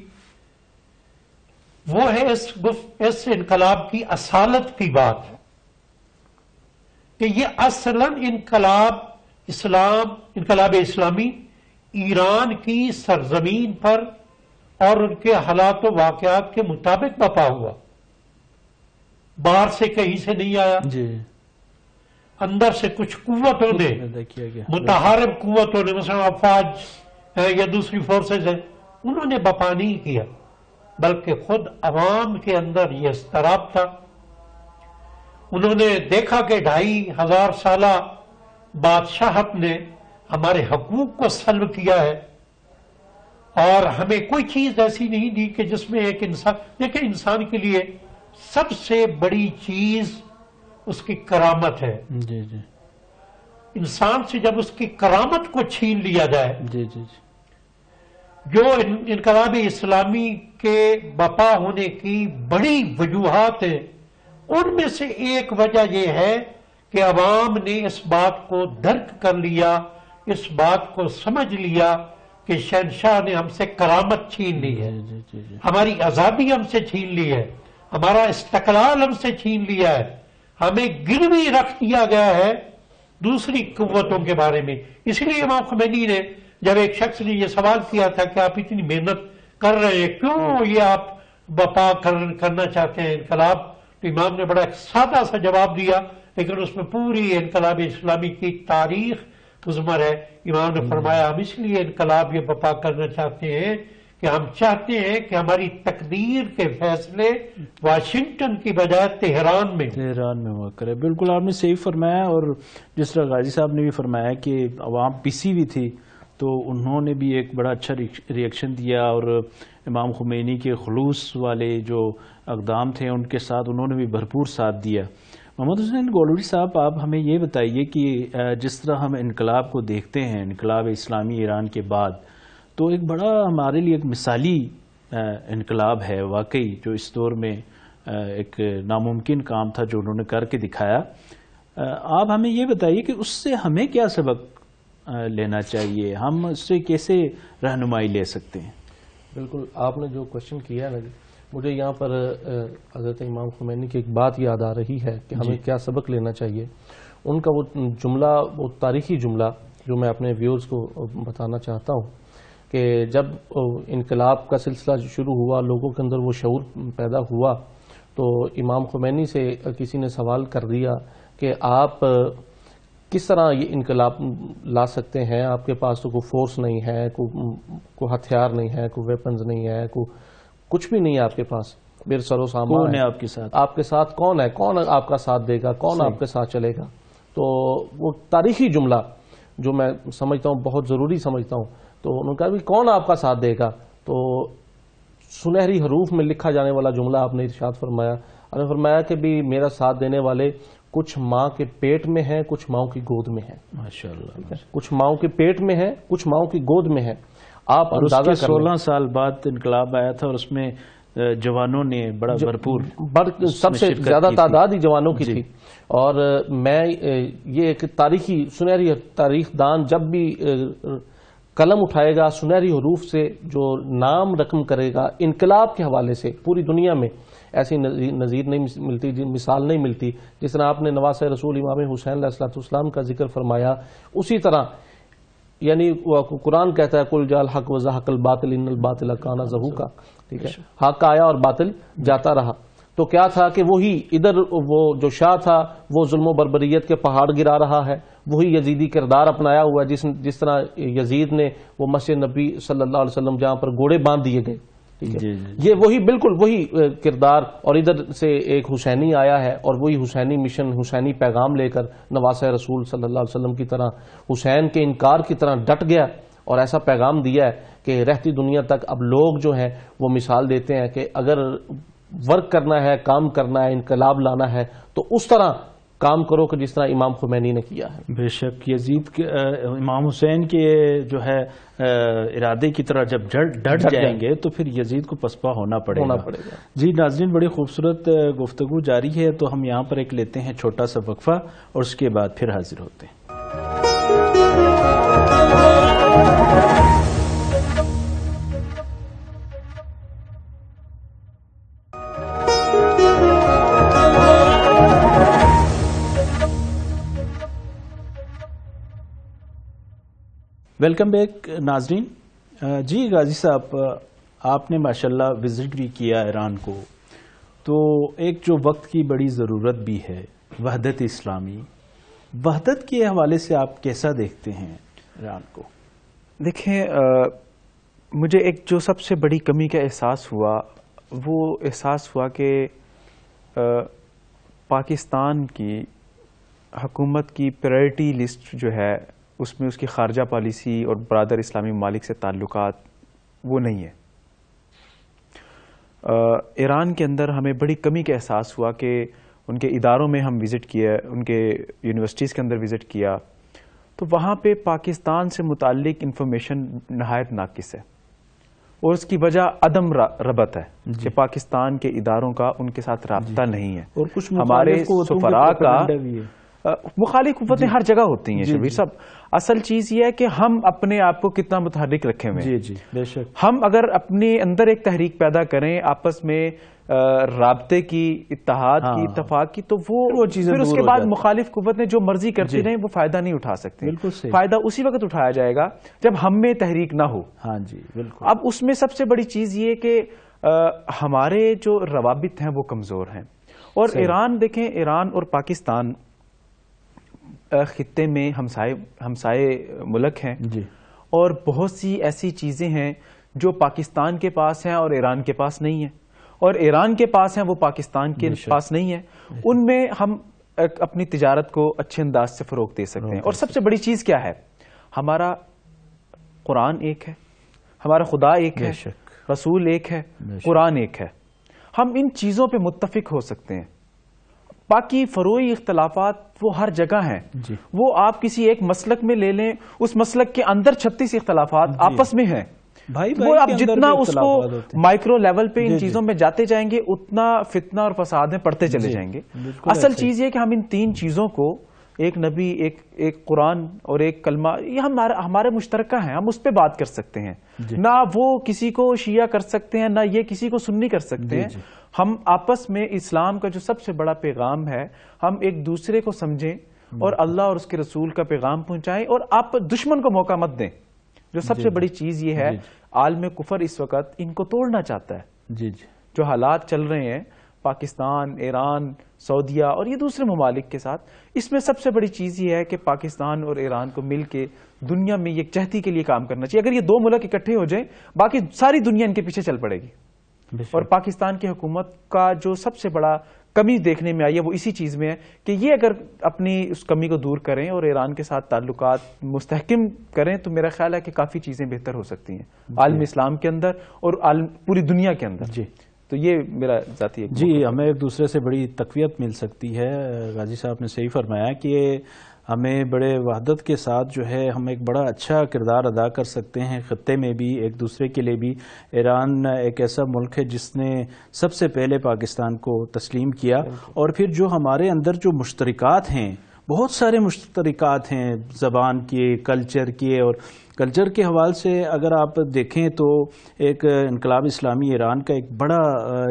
وہ ہے اس انقلاب کی اصالت کی بات، کہ یہ اصلاً انقلاب اسلامی ایران کی سرزمین پر اور ان کے حالات و واقعات کے مطابق بپا ہوا، باہر سے کہیں سے نہیں آیا۔ جی، اندر سے کچھ قوتوں نے، متحارب قوتوں نے، مثلا افواج یا دوسری فورسز ہیں، انہوں نے بپا نہیں کیا، بلکہ خود عوام کے اندر یہ اضطراب تھا۔ انہوں نے دیکھا کہ 2500 سالہ بادشاہت نے ہمارے حقوق کو سلب کیا ہے، اور ہمیں کوئی چیز ایسی نہیں دی کہ جس میں ایک انسان، دیکھیں انسان کے لیے سب سے بڑی چیز اس کی کرامت ہے۔ جی جی، انسان سے جب اس کی کرامت کو چھین لیا جائے، جی جی جی، جو انقلاب اسلامی کے بپا ہونے کی بڑی وجوہات ہیں، ان میں سے ایک وجہ یہ ہے کہ عوام نے اس بات کو درک کر لیا، اس بات کو سمجھ لیا کہ شہنشاہ نے ہم سے کرامت چھین لی ہے، جی جی جی، ہماری آزادی ہم سے چھین لی ہے، ہمارا استقلال ہم سے چھین لیا ہے، ہمیں گروی رکھ دیا گیا ہے دوسری قوتوں کے بارے میں۔ اس لیے امام خمینی نے جب ایک شخص نے یہ سوال کیا تھا کہ آپ اتنی محنت کر رہے ہیں، کیوں یہ آپ بپا کرنا چاہتے ہیں انقلاب، تو امام نے بڑا سادہ سا جواب دیا، لیکن اس میں پوری انقلاب اسلامی کی تاریخ مضمر ہے۔ امام نے فرمایا ہم اس لیے انقلاب یہ بپا کرنا چاہتے ہیں کہ ہم چاہتے ہیں کہ ہماری تقدیر کے فیصلے واشنگٹن کی بجائے تہران میں ہوا کرے۔ بالکل آپ نے صحیح فرمایا، اور جس طرح غازی صاحب نے بھی فرمایا کہ عوام پسی ہوئی تھی، تو انہوں نے بھی ایک بڑا اچھا ریئیکشن دیا، اور امام خمینی کے خلوص والے جو اقدام تھے ان کے ساتھ انہوں نے بھی بھرپور ساتھ دیا۔ محمد حسین گولوری صاحب، آپ ہمیں یہ بتائیے کہ جس طرح ہم انقلاب کو دیکھتے ہیں، انقلاب اسلامی ایران کے بعد، تو ایک بڑا ہمارے لیے ایک مثالی انقلاب ہے واقعی، جو اس دور میں ایک ناممکن کام تھا جو انہوں نے کر کے دکھایا۔ آپ ہمیں یہ بتائیے کہ اس سے ہمیں کیا سبق لینا چاہیے، ہم اس سے کیسے رہنمائی لے سکتے ہیں؟ بالکل، آپ نے جو کوشچن کیا ہے مجھے یہاں پر حضرت امام خمینی کی ایک بات یاد آ رہی ہے کہ ہمیں کیا سبق لینا چاہیے۔ ان کا وہ جملہ، وہ تاریخی جملہ جو میں اپنے ویورز کو بتانا چاہتا ہوں، کہ جب انقلاب کا سلسلہ شروع ہوا، لوگوں کے اندر وہ شعور پیدا ہوا، تو امام خمینی سے کسی نے سوال کر دیا کہ آپ کس طرح یہ انقلاب لا سکتے ہیں، آپ کے پاس تو کوئی فورس نہیں ہے، کوئی ہتھیار نہیں ہے، کوئی ویپنز نہیں ہے، کچھ بھی نہیں ہے آپ کے پاس، بیر سر و سامان کون ہے آپ کے ساتھ، آپ کے ساتھ کون ہے، کون آپ کا ساتھ دے گا، کون آپ کے ساتھ چلے گا۔ تو وہ تاریخی جملہ جو میں سمجھتا ہوں بہت ضروری سمجھتا ہوں، تو انہوں نے کہا بھی کون آپ کا ساتھ دے گا، تو سنہری حروف میں لکھا جانے والا جملہ آپ نے ارشاد فرمایا، آپ نے فرمایا کہ بھی میرا ساتھ دینے والے کچھ ماں کے پیٹ میں ہیں، کچھ ماؤں کی گود میں ہیں۔ ماشاءاللہ، کچھ ماؤں کے پیٹ میں ہیں، کچھ ماؤں کی گود میں ہیں۔ آپ اندازہ کریں، 16 سال بعد انقلاب آیا تھا، اور اس میں جوانوں نے بڑا بھرپور، سب سے زیادہ تعداد ہی جوانوں کی تھی۔ اور میں یہ ایک تاریخی سنہری تاریخ دان جب بھی قلم اٹھائے گا، سنہری حروف سے جو نام رقم کرے گا انقلاب کے حوالے سے، پوری دنیا میں ایسی نظیر نہیں ملتی، مثال نہیں ملتی، جس طرح آپ نے نواسہ رسول امام حسین علیہ السلام کا ذکر فرمایا، اسی طرح یعنی قرآن کہتا ہے کل جال حق و زحق الباطل ان الباطل کان زہوقا، ٹھیک ہے، حق آیا اور باطل جاتا رہا۔ تو کیا تھا کہ وہی ادھر وہ جو شاہ تھا وہ ظلم و بربریت کے پہاڑ گرا رہا ہے، وہی یزیدی کردار اپنایا ہوا ہے، جس طرح یزید نے وہ مسجد نبی صلی اللہ علیہ وسلم جہاں پر گھوڑے باندھ دیے گئے، ٹھیک ہے، یہ وہی بالکل وہی کردار، اور ادھر سے ایک حسینی آیا ہے اور وہی حسینی مشن، حسینی پیغام لے کر نواسہ رسول صلی اللہ علیہ وسلم کی طرح حسین کے انکار کی طرح ڈٹ گیا اور ایسا پیغام دیا ہے کہ رہتی دنیا تک اب لوگ جو ہیں وہ مثال دیتے ہیں کہ اگر ورک کرنا ہے، کام کرنا ہے، انقلاب لانا ہے، تو اس طرح کام کرو کہ جس طرح امام خمینی نے کیا ہے. بے شک یزید کے امام حسین کے جو ہے ارادے کی طرح جب ڈٹ جائیں گے تو پھر یزید کو پسپا ہونا پڑے گا. جی ناظرین، بڑی خوبصورت گفتگو جاری ہے، تو ہم یہاں پر ایک لیتے ہیں چھوٹا سا وقفہ اور اس کے بعد پھر حاضر ہوتے ہیں. ویلکم بیک ناظرین. جی غازی صاحب، آپ نے ماشاءاللہ وزٹ بھی کیا ایران کو، تو ایک جو وقت کی بڑی ضرورت بھی ہے وحدت اسلامی، وحدت کے حوالے سے آپ کیسا دیکھتے ہیں ایران کو؟ دیکھیں، مجھے ایک جو سب سے بڑی کمی کا احساس ہوا وہ احساس ہوا کہ پاکستان کی حکومت کی پرائرٹی لسٹ جو ہے اس میں اس کی خارجہ پالیسی اور برادر اسلامی ممالک سے تعلقات وہ نہیں ہے. ایران کے اندر ہمیں بڑی کمی کا احساس ہوا کہ ان کے اداروں میں ہم وزٹ کیا، ان کے یونیورسٹیز کے اندر وزٹ کیا، تو وہاں پہ پاکستان سے متعلق انفارمیشن نہایت ناقص ہے، اور اس کی وجہ عدم ربط ہے کہ پاکستان کے اداروں کا ان کے ساتھ رابطہ نہیں ہے، اور کچھ ہمارے سفراء کا مخالف قوتیں ہر جگہ ہوتی ہیں. شبیر صاحب، اصل چیز یہ ہے کہ ہم اپنے آپ کو کتنا متحرک رکھے ہوئے ہیں. جی بے شک. ہم اگر اپنے اندر ایک تحریک پیدا کریں آپس میں رابطے کی، اتحاد کی، اتفاق کی، تو وہ پھر اس کے بعد مخالف قوتیں جو مرضی کرتی رہیں وہ فائدہ نہیں اٹھا سکتے. فائدہ اسی وقت اٹھایا جائے گا جب ہم میں تحریک نہ ہو. ہاں جی بالکل. اب اس میں سب سے بڑی چیز یہ کہ ہمارے جو روابط ہیں وہ کمزور ہیں. اور ایران دیکھیں، ایران اور پاکستان خطے میں ہمسائے ملک ہیں جی، اور بہت سی ایسی چیزیں ہیں جو پاکستان کے پاس ہیں اور ایران کے پاس نہیں ہیں، اور ایران کے پاس ہیں وہ پاکستان کے پاس نہیں ہیں. ان میں ہم اپنی تجارت کو اچھے انداز سے فروغ دے سکتے ہیں. اور سب سے بڑی چیز کیا ہے؟ ہمارا قرآن ایک ہے، ہمارا خدا ایک ہے، رسول ایک ہے، قرآن ایک ہے. ہم ان چیزوں پہ متفق ہو سکتے ہیں. باقی فروعی اختلافات وہ ہر جگہ ہیں جی. وہ آپ کسی ایک مسلک میں لے لیں، اس مسلک کے اندر 36 اختلافات جی. آپس میں ہیں. وہ آپ جتنا اس کو مائکرو لیول پہ ان چیزوں میں جاتے جائیں گے اتنا فتنہ اور فساد میں پڑھتے چلے جائیں گے. اصل چیز یہ کہ ہم ان تین چیزوں کو، ایک نبی، ایک قرآن اور ایک کلمہ، یہ ہمارے مشترکہ ہیں. ہم اس پہ بات کر سکتے ہیں. نہ وہ کسی کو شیعہ کر سکتے ہیں، نہ یہ کسی کو سنی کر سکتے ہیں. ہم آپس میں اسلام کا جو سب سے بڑا پیغام ہے، ہم ایک دوسرے کو سمجھیں اور اللہ اور اس کے رسول کا پیغام پہنچائیں، اور آپ دشمن کو موقع مت دیں. جو سب سے بڑی چیز یہ ہے، عالم کفر اس وقت ان کو توڑنا چاہتا ہے. جو حالات چل رہے ہیں پاکستان، ایران، سعودیہ اور یہ دوسرے ممالک کے ساتھ، اس میں سب سے بڑی چیز یہ ہے کہ پاکستان اور ایران کو مل کے دنیا میں یکجہتی کے لیے کام کرنا چاہیے. اگر یہ دو ملک اکٹھے ہو جائیں، باقی ساری دنیا ان کے پیچھے چل پڑے گی. اور پاکستان کی حکومت کا جو سب سے بڑا کمی دیکھنے میں آئی ہے وہ اسی چیز میں ہے کہ یہ اگر اپنی اس کمی کو دور کریں اور ایران کے ساتھ تعلقات مستحکم کریں تو میرا خیال ہے کہ کافی چیزیں بہتر ہو سکتی ہیں عالم اسلام کے اندر اور پوری دنیا کے اندر. جی تو یہ میرا ذاتی جی ہمیں ایک دوسرے سے بڑی تقویت مل سکتی ہے. غازی صاحب نے صحیح فرمایا کہ ہمیں بڑے وحدت کے ساتھ جو ہے ہم ایک بڑا اچھا کردار ادا کر سکتے ہیں خطے میں بھی، ایک دوسرے کے لیے بھی. ایران ایک ایسا ملک ہے جس نے سب سے پہلے پاکستان کو تسلیم کیا، اور پھر جو ہمارے اندر جو مشترکات ہیں، بہت سارے مشترکات ہیں زبان کے، کلچر کے، اور کلچر کے حوالے سے اگر آپ دیکھیں تو ایک انقلاب اسلامی ایران کا ایک بڑا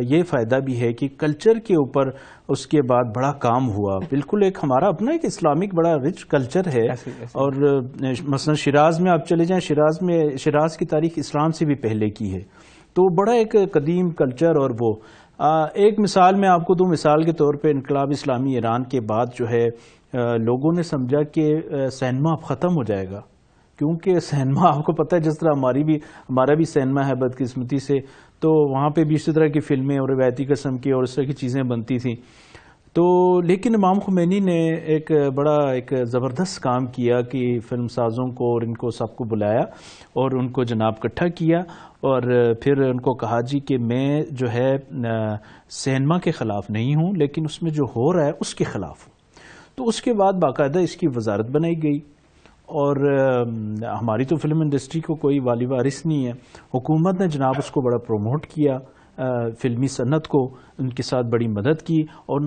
یہ فائدہ بھی ہے کہ کلچر کے اوپر اس کے بعد بڑا کام ہوا. بالکل ایک ہمارا اپنا ایک اسلامک بڑا رچ کلچر ہے. اور مثلا شیراز میں آپ چلے جائیں، شیراز کی تاریخ اسلام سے بھی پہلے کی ہے، تو بڑا ایک قدیم کلچر. اور وہ ایک مثال میں آپ کو دوں، مثال کے طور پہ انقلاب اسلامی ایران کے بعد جو ہے لوگوں نے سمجھا کہ سینما اب ختم ہو جائے گا، کیونکہ سینما آپ کو پتہ ہے جس طرح ہمارا بھی سینما ہے بدقسمتی سے، تو وہاں پہ بھی اسی طرح کی فلمیں اور روایتی قسم کی اور اس طرح کی چیزیں بنتی تھیں. تو لیکن امام خمینی نے ایک بڑا ایک زبردست کام کیا کہ فلم سازوں کو اور ان کو سب کو بلایا اور ان کو جناب اکٹھا کیا، اور پھر ان کو کہا جی کہ میں جو ہے سینما کے خلاف نہیں ہوں، لیکن اس میں جو ہو رہا ہے اس کے خلاف ہوں. تو اس کے بعد باقاعدہ اس کی وزارت بنائی گئی، اور ہماری تو فلم انڈسٹری کو کوئی والی وارث نہیں ہے، حکومت نے جناب اس کو بڑا پروموٹ کیا، فلمی صنعت کو ان کے ساتھ بڑی مدد کی، اور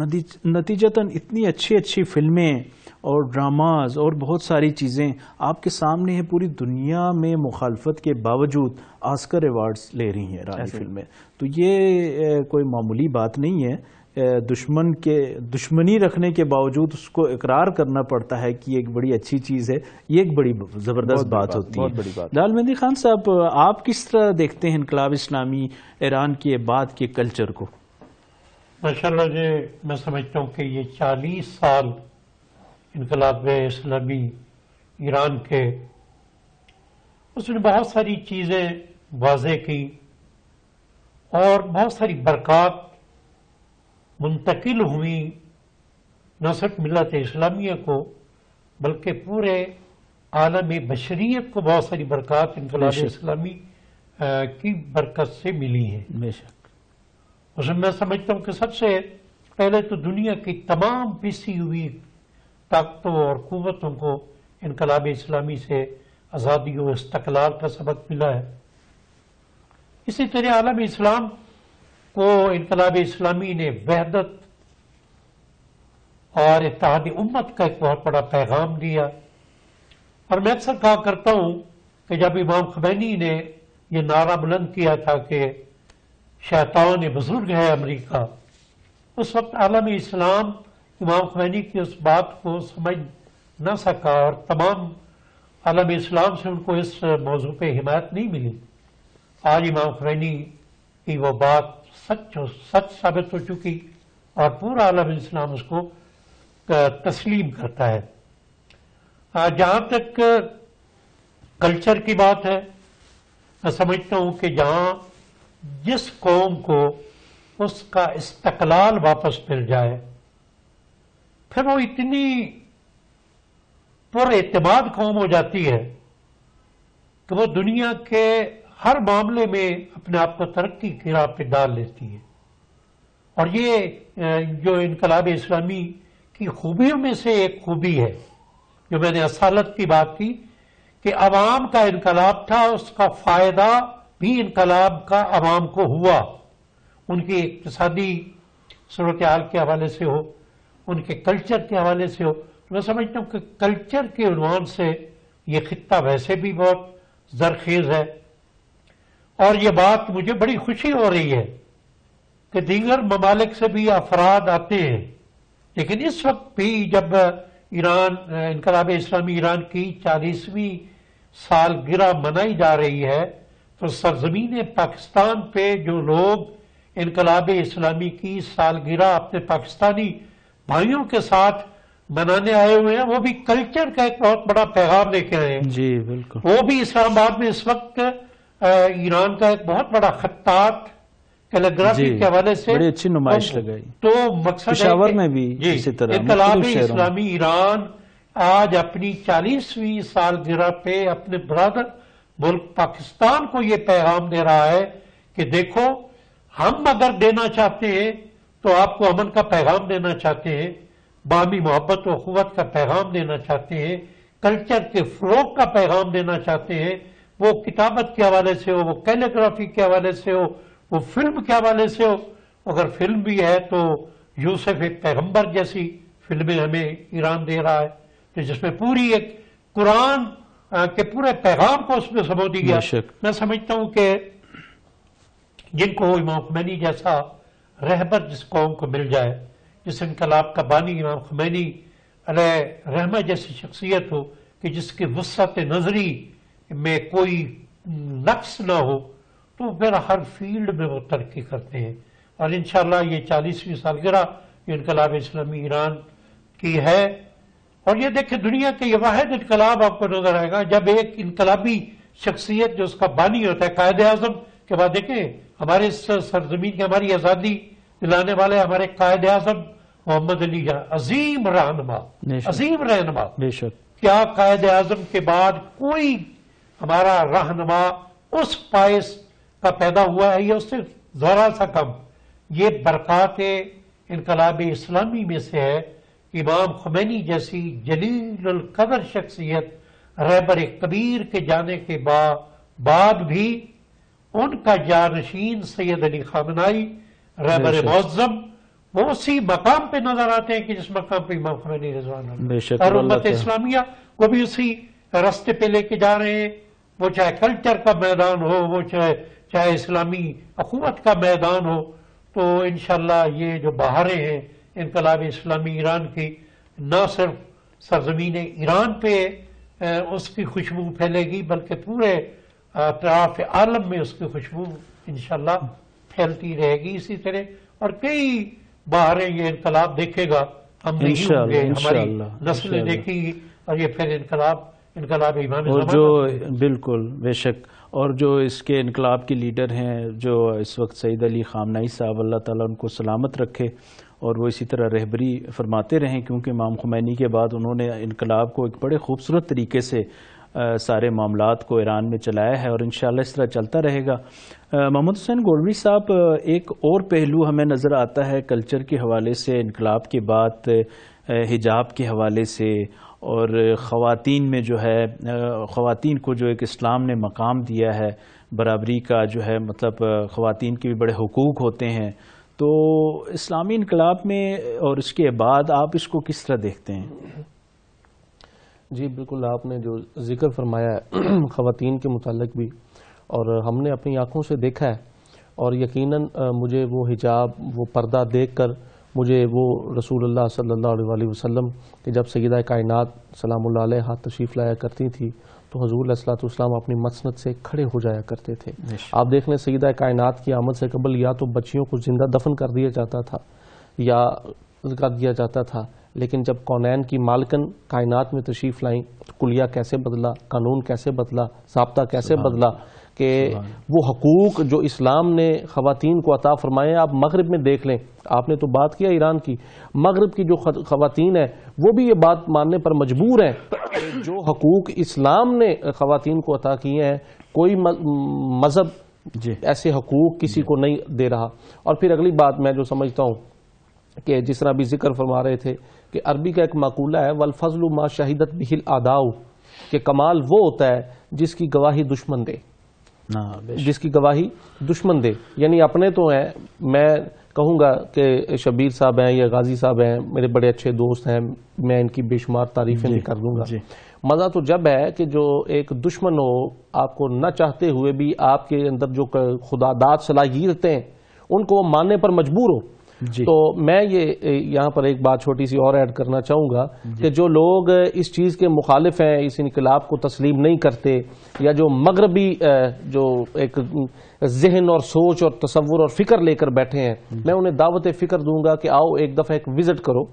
نتیجتاً اتنی اچھی فلمیں اور ڈراماز اور بہت ساری چیزیں آپ کے سامنے ہیں، پوری دنیا میں مخالفت کے باوجود آسکر ایوارڈز لے رہی ہیں ایرانی فلمیں. تو یہ کوئی معمولی بات نہیں ہے، دشمنی رکھنے کے باوجود اس کو اقرار کرنا پڑتا ہے کہ یہ ایک بڑی اچھی چیز ہے، یہ ایک بڑی زبردست بات ہوتی ہے. لال مہندی خان صاحب، آپ کس طرح دیکھتے ہیں انقلاب اسلامی ایران کے بعد کے کلچر کو؟ ماشاءاللہ جی، میں سمجھتا ہوں کہ یہ 40 سال انقلاب اسلامی ایران کے، اس نے بہت ساری چیزیں واضح کی اور بہت ساری برکات منتقل ہوئی، نہ صرف ملت اسلامیہ کو بلکہ پورے عالم بشریت کو بہت ساری برکات انقلاب اسلامی کی برکت سے ملی ہیں. بے شک. اس میں میں سمجھتا ہوں کہ سب سے پہلے تو دنیا کی تمام پسی ہوئی طاقتوں اور قوتوں کو انقلاب اسلامی سے آزادی و استقلال کا سبق ملا ہے. اسی طرح عالم اسلام کو انقلاب اسلامی نے وحدت اور اتحاد امت کا ایک بہت بڑا پیغام دیا. اور میں اکثر کہا کرتا ہوں کہ جب امام خمینی نے یہ نعرہ بلند کیا تھا کہ شیطان بزرگ ہے امریکہ، اس وقت عالم اسلام امام خمینی کی اس بات کو سمجھ نہ سکا، اور تمام عالم اسلام سے ان کو اس موضوع پہ حمایت نہیں ملی. آج امام خمینی کی وہ بات سچ ثابت ہو چکی اور پورا عالم اسلام اس کو تسلیم کرتا ہے. جہاں تک کلچر کی بات ہے، میں سمجھتا ہوں کہ جہاں جس قوم کو اس کا استقلال واپس مل جائے، پھر وہ اتنی پر اعتماد قوم ہو جاتی ہے کہ وہ دنیا کے ہر معاملے میں اپنے آپ کو ترقی کی راہ پہ ڈال لیتی ہے. اور یہ جو انقلاب اسلامی کی خوبیوں میں سے ایک خوبی ہے، جو میں نے اصالت کی بات کی کہ عوام کا انقلاب تھا، اس کا فائدہ بھی انقلاب کا عوام کو ہوا، ان کی اقتصادی صورتحال کے حوالے سے ہو، ان کے کلچر کے حوالے سے ہو. میں سمجھتا ہوں کہ کلچر کے عنوان سے یہ خطہ ویسے بھی بہت زرخیز ہے. اور یہ بات مجھے بڑی خوشی ہو رہی ہے کہ دیگر ممالک سے بھی افراد آتے ہیں، لیکن اس وقت بھی جب انقلاب اسلامی ایران کی 40ویں سالگرہ منائی جا رہی ہے، تو سرزمین پاکستان پہ جو لوگ انقلاب اسلامی کی سالگرہ اپنے پاکستانی بھائیوں کے ساتھ منانے آئے ہوئے ہیں، وہ بھی کلچر کا ایک بہت بڑا پیغام لے کے آئے ہیں. جی بالکل. وہ بھی اسلام آباد میں اس وقت ایران کا ایک بہت بڑا خطاط کیلیگرافی کے حوالے سے بڑی اچھی نمائش لگائی. تو مقصد پشاور میں بھی اسی طرح انقلاب اسلامی ایران آج اپنی 40ویں سالگرہ پہ اپنے برادر ملک پاکستان کو یہ پیغام دے رہا ہے کہ دیکھو، ہم اگر دینا چاہتے ہیں تو آپ کو امن کا پیغام دینا چاہتے ہیں، باہمی محبت و اخوت کا پیغام دینا چاہتے ہیں، کلچر کے فروغ کا پیغام دینا چاہتے ہیں، وہ کتابت کے حوالے سے ہو، وہ کیلیگرافی کے حوالے سے ہو، وہ فلم کے حوالے سے ہو. اگر فلم بھی ہے تو یوسف ایک پیغمبر جیسی فلمیں ہمیں ایران دے رہا ہے، تو جس میں پوری ایک قرآن کے پورے پیغام کو اس میں سمو دی گیا. میں سمجھتا ہوں کہ جن کو امام خمینی جیسا رہبر جس قوم کو مل جائے، جس انقلاب کا بانی امام خمینی علیہ رحمہ جیسی شخصیت ہو کہ جس کی وسعت نظری میں کوئی نقص نہ ہو، تو پھر ہر فیلڈ میں وہ ترقی کرتے ہیں. اور انشاءاللہ یہ 40ویں سالگرہ انقلاب اسلامی ایران کی ہے. اور یہ دیکھیں، دنیا کے یہ واحد انقلاب آپ کو نظر آئے گا جب ایک انقلابی شخصیت جو اس کا بانی ہوتا ہے، قائد اعظم کے بعد دیکھیں ہمارے اس سرزمین کی ہماری آزادی دلانے والے ہمارے قائد اعظم محمد علی جان، عظیم رہنما، عظیم رہنما. کیا قائد اعظم کے بعد کوئی ہمارا رہنما اس پائس کا پیدا ہوا ہے یا اس سے ذرا سا کم؟ یہ برکات انقلاب اسلامی میں سے ہے امام خمینی جیسی جلیل القدر شخصیت رہبر کبیر کے جانے کے بعد بھی ان کا جانشین سید علی خامنائی رہبر معظم وہ اسی مقام پہ نظر آتے ہیں کہ جس مقام پہ امام خمینی رضوان اللہ اور امت اسلامیہ وہ بھی اسی راستے پہ لے کے جا رہے ہیں. وہ چاہے کلچر کا میدان ہو، وہ چاہے اسلامی اخوت کا میدان ہو. تو انشاءاللہ یہ جو بہاریں ہیں انقلاب اسلامی ایران کی، نہ صرف سرزمین ایران پہ اس کی خوشبو پھیلے گی بلکہ پورے اطراف عالم میں اس کی خوشبو انشاءاللہ پھیلتی رہے گی اسی طرح. اور کئی بہاریں یہ انقلاب دیکھے گا، ہم نہیں ہوں گے، ہماری نسلیں دیکھیں گی، اور یہ پھر انقلاب امام زمان جو بالکل بے شک. اور جو اس کے انقلاب کے لیڈر ہیں جو اس وقت سید علی خامنائی صاحب، اللہ تعالیٰ ان کو سلامت رکھے اور وہ اسی طرح رہبری فرماتے رہیں، کیونکہ امام خمینی کے بعد انہوں نے انقلاب کو ایک بڑے خوبصورت طریقے سے سارے معاملات کو ایران میں چلایا ہے اور انشاءاللہ اس طرح چلتا رہے گا. محمد حسین گولوی صاحب، ایک اور پہلو ہمیں نظر آتا ہے کلچر کے حوالے سے انقلاب کے بعد، حجاب کے حوالے سے، اور خواتین میں جو ہے خواتین کو جو ایک اسلام نے مقام دیا ہے برابری کا، جو ہے مطلب خواتین کے بھی بڑے حقوق ہوتے ہیں. تو اسلامی انقلاب میں اور اس کے بعد آپ اس کو کس طرح دیکھتے ہیں؟ جی بالکل، آپ نے جو ذکر فرمایا ہے خواتین کے متعلق بھی، اور ہم نے اپنی آنکھوں سے دیکھا ہے، اور یقیناً مجھے وہ حجاب، وہ پردہ دیکھ کر مجھے وہ رسول اللہ صلی اللہ علیہ وسلم کہ جب سیدہ کائنات سلام اللہ علیہ ہاتھ تشریف لایا کرتی تھی تو حضور علیہ الصلوۃ والسلام اپنی مسند سے کھڑے ہو جایا کرتے تھے. آپ دیکھ لیں سیدہ کائنات کی آمد سے قبل یا تو بچیوں کو زندہ دفن کر دیا جاتا تھا یا کر دیا جاتا تھا، لیکن جب کونین کی مالکن کائنات میں تشریف لائیں تو کلیہ کیسے بدلا، قانون کیسے بدلا، ضابطہ کیسے بدلا، کہ وہ حقوق جو اسلام نے خواتین کو عطا فرمائے. آپ مغرب میں دیکھ لیں، آپ نے تو بات کیا ایران کی، مغرب کی جو خواتین ہیں وہ بھی یہ بات ماننے پر مجبور ہیں کہ جو حقوق اسلام نے خواتین کو عطا کیے ہیں کوئی مذہب ایسے حقوق کسی کو نہیں دے رہا. اور پھر اگلی بات میں جو سمجھتا ہوں کہ جس طرح بھی ذکر فرما رہے تھے کہ عربی کا ایک مقولہ ہے والفضل ما شہدت بہ الاعداء، کہ کمال وہ ہوتا ہے جس کی گواہی دشمن دے، جس کی گواہی دشمن دے. یعنی اپنے تو ہیں، میں کہوں گا کہ شبیر صاحب ہیں یا غازی صاحب ہیں میرے بڑے اچھے دوست ہیں، میں ان کی بے شمار تعریفیں بھی کر دوں گا. مزہ تو جب ہے کہ جو ایک دشمن ہو، آپ کو نہ چاہتے ہوئے بھی آپ کے اندر جو خدا داد صلاحیتیں ہیں ان کو وہ ماننے پر مجبور ہو. تو میں یہ یہاں پر ایک بات چھوٹی سی اور ایڈ کرنا چاہوں گا کہ جو لوگ اس چیز کے مخالف ہیں، اس انقلاب کو تسلیم نہیں کرتے، یا جو مغربی جو ایک ذہن اور سوچ اور تصور اور فکر لے کر بیٹھے ہیں، میں انہیں دعوت فکر دوں گا کہ آؤ ایک دفعہ ایک وزٹ کرو،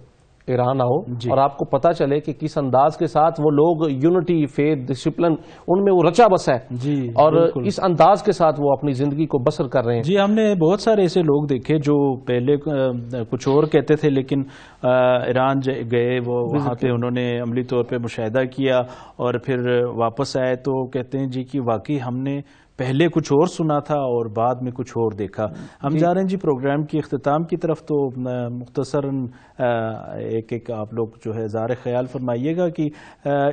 ایران آؤ، اور آپ کو پتا چلے کہ کس انداز کے ساتھ وہ لوگ یونٹی، فیتھ، ڈسپلن ان میں وہ رچا بسا ہے، اور اس انداز کے ساتھ وہ اپنی زندگی کو بسر کر رہے ہیں. جی ہم نے بہت سارے ایسے لوگ دیکھے جو پہلے کچھ اور کہتے تھے لیکن ایران گئے، وہ وہاں پہ انہوں نے عملی طور پہ مشاہدہ کیا اور پھر واپس آئے تو کہتے ہیں جی کہ واقعی ہم نے پہلے کچھ اور سنا تھا اور بعد میں کچھ اور دیکھا. ہم جا رہے ہیں جی پروگرام کی اختتام کی طرف، تو مختصراً ایک آپ لوگ جو ہے اظہار خیال فرمائیے گا کہ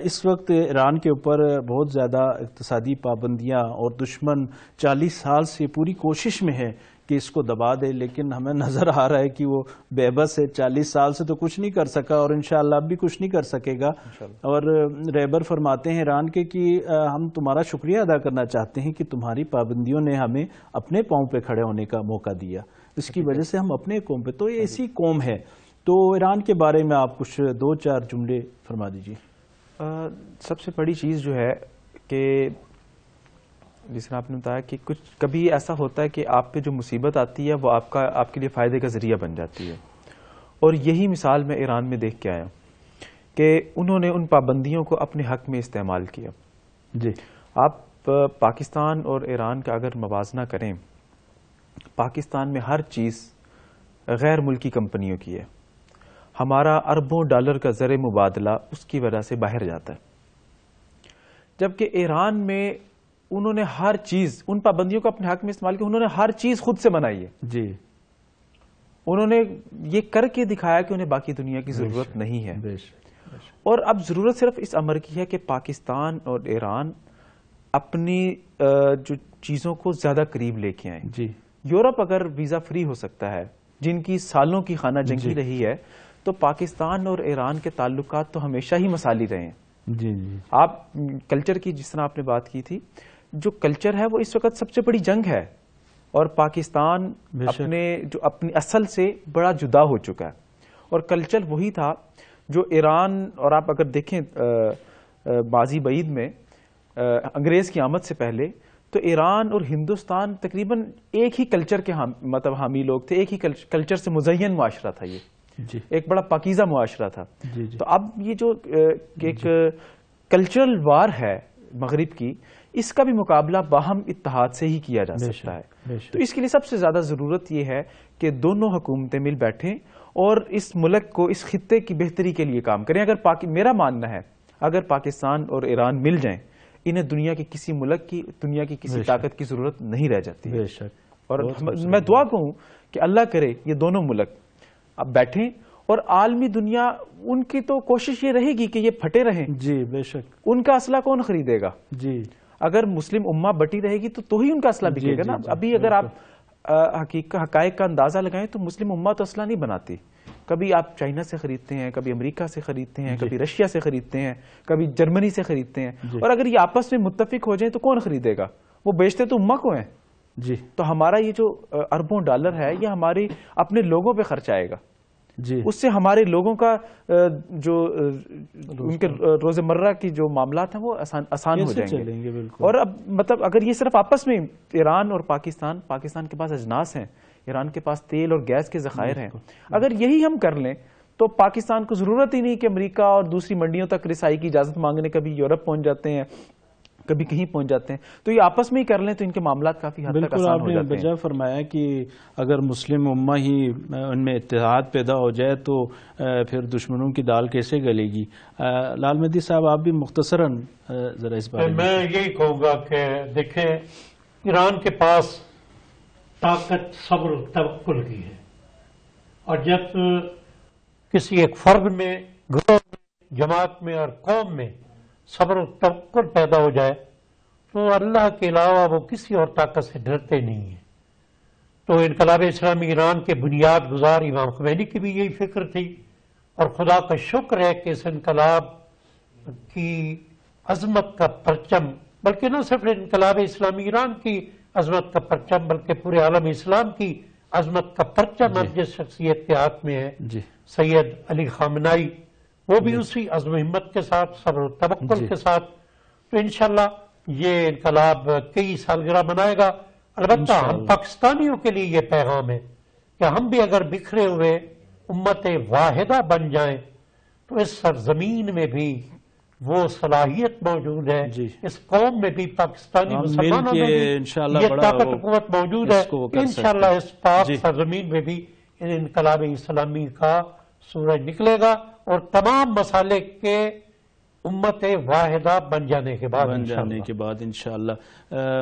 اس وقت ایران کے اوپر بہت زیادہ اقتصادی پابندیاں اور دشمن 40 سال سے پوری کوشش میں ہے کہ اس کو دبا دے، لیکن ہمیں نظر آ رہا ہے کہ وہ بے بس ہے، 40 سال سے تو کچھ نہیں کر سکا اور انشاءاللہ اب بھی کچھ نہیں کر سکے گا. اور رہبر فرماتے ہیں ایران کے کہ ہم تمہارا شکریہ ادا کرنا چاہتے ہیں کہ تمہاری پابندیوں نے ہمیں اپنے پاؤں پہ کھڑے ہونے کا موقع دیا، اس کی وجہ سے ہم اپنے قوم پہ، تو یہ ایسی قوم ہے. تو ایران کے بارے میں آپ کچھ 2-4 جملے فرما دیجیے. سب سے بڑی چیز جو ہے کہ جس طرح آپ نے بتایا کہ کچھ کبھی ایسا ہوتا ہے کہ آپ پہ جو مصیبت آتی ہے وہ آپ کے لیے فائدے کا ذریعہ بن جاتی ہے، اور یہی مثال میں ایران میں دیکھ کے آیا کہ انہوں نے ان پابندیوں کو اپنے حق میں استعمال کیا. جی آپ پاکستان اور ایران کا اگر موازنہ کریں، پاکستان میں ہر چیز غیر ملکی کمپنیوں کی ہے، ہمارا اربوں ڈالر کا زر مبادلہ اس کی وجہ سے باہر جاتا ہے، جبکہ ایران میں انہوں نے ہر چیز ان پابندیوں کو اپنے حق میں استعمال کیا، انہوں نے ہر چیز خود سے بنائی ہے. جی انہوں نے یہ کر کے دکھایا کہ انہیں باقی دنیا کی ضرورت نہیں ہے. اور اب ضرورت صرف اس امر کی ہے کہ پاکستان اور ایران اپنی جو چیزوں کو زیادہ قریب لے کے آئیں. جی یورپ اگر ویزا فری ہو سکتا ہے، جن کی سالوں کی خانہ جنگی رہی ہے، تو پاکستان اور ایران کے تعلقات تو ہمیشہ ہی مسالی رہے ہیں. جی جی آپ کلچر کی جس طرح آپ نے بات کی تھی، جو کلچر ہے وہ اس وقت سب سے بڑی جنگ ہے، اور پاکستان اپنی اصل سے بڑا جدا ہو چکا ہے. اور کلچر وہی تھا جو ایران، اور آپ اگر دیکھیں ماضی بعید میں انگریز کی آمد سے پہلے، تو ایران اور ہندوستان تقریباً ایک ہی کلچر کے مطلب حامی لوگ تھے، ایک ہی کلچر سے مزین معاشرہ تھا. یہ ایک بڑا پاکیزہ معاشرہ تھا. تو اب یہ جو ایک کلچرل وار ہے مغرب کی، اس کا بھی مقابلہ باہم اتحاد سے ہی کیا جا سکتا ہے. تو اس کے لیے سب سے زیادہ ضرورت یہ ہے کہ دونوں حکومتیں مل بیٹھیں اور اس ملک کو، اس خطے کی بہتری کے لیے کام کریں. میرا ماننا ہے اگر پاکستان اور ایران مل جائیں، انہیں دنیا کے کسی ملک کی، دنیا کی کسی طاقت کی ضرورت نہیں رہ جاتی. بے شک. اور میں دعا کروں کہ اللہ کرے یہ دونوں ملک اب بیٹھیں، اور عالمی دنیا ان کی تو کوشش یہ رہے گی کہ یہ پھٹے رہیں. جی بے شک. ان کا اسلحہ کون خریدے گا؟ جی اگر مسلم امہ بٹی رہے گی تو ہی ان کا اسلحہ بکے گا نا. ابھی اگر آپ حقائق کا اندازہ لگائیں تو مسلم امہ تو اسلحہ نہیں بناتی. کبھی آپ چائنا سے خریدتے ہیں، کبھی امریکہ سے خریدتے ہیں، کبھی رشیا سے خریدتے ہیں، کبھی جرمنی سے خریدتے ہیں. اور اگر یہ آپس میں متفق ہو جائیں تو کون خریدے گا؟ وہ بیچتے تو امہ کو ہیں. جی تو ہمارا یہ جو اربوں ڈالر ہے، یہ ہمارے اپنے لوگوں پہ خرچ آئے گا. جی اس سے ہمارے لوگوں کا جو ان کے روزمرہ کی جو معاملات ہیں وہ آسان ہو جائیں گے. بالکل. اور اب مطلب اگر یہ صرف آپس میں ایران اور پاکستان کے پاس اجناس ہیں، ایران کے پاس تیل اور گیس کے ذخائر ہیں، اگر یہی ہم کر لیں تو پاکستان کو ضرورت ہی نہیں کہ امریکہ اور دوسری منڈیوں تک رسائی کی اجازت مانگنے. کبھی یورپ پہنچ جاتے ہیں، کبھی کہیں پہنچ جاتے ہیں. تو یہ آپس میں ہی کر لیں تو ان کے معاملات کافی حد تک آسان ہو جاتے ہیں. بالکل. آپ نے بجا فرمایا کہ اگر مسلم امہ ہی ان میں اتحاد پیدا ہو جائے تو پھر دشمنوں کی دال کیسے گلے گی. لال مہدی صاحب آپ بھی مختصراً ذرا اس بارے میں یہی کہوں گا کہ دیکھیں، ایران کے پاس طاقت صبر و توکل کی ہے، اور جب کسی ایک فرد میں، گروہ میں، جماعت میں اور قوم میں صبر و توکل پیدا ہو جائے تو اللہ کے علاوہ وہ کسی اور طاقت سے ڈرتے نہیں ہیں. تو انقلاب اسلامی ایران کے بنیاد گزار امام خمینی کی بھی یہی فکر تھی، اور خدا کا شکر ہے کہ اس انقلاب کی عظمت کا پرچم، بلکہ نہ صرف انقلاب اسلامی ایران کی عظمت کا پرچم بلکہ پورے عالم اسلام کی عظمت کا پرچم جس شخصیت کے ہاتھ میں ہے، سید علی خامنائی، وہ بھی اسی عزم ہمت کے ساتھ، صبر و توکل کے ساتھ. تو انشاءاللہ یہ انقلاب کئی سالگرہ منائے گا. البتہ ہم پاکستانیوں کے لیے یہ پیغام ہے کہ ہم بھی اگر بکھرے ہوئے امت واحدہ بن جائیں تو اس سرزمین میں بھی وہ صلاحیت موجود ہے، اس قوم میں بھی، پاکستانی مسلمانوں میں بھی یہ طاقت قوت موجود ہے. انشاءاللہ اس پاک سرزمین میں بھی انقلاب اسلامی کا سورج نکلے گا، اور تمام مسالے کے امت واحدہ بن جانے کے بعد انشاءاللہ.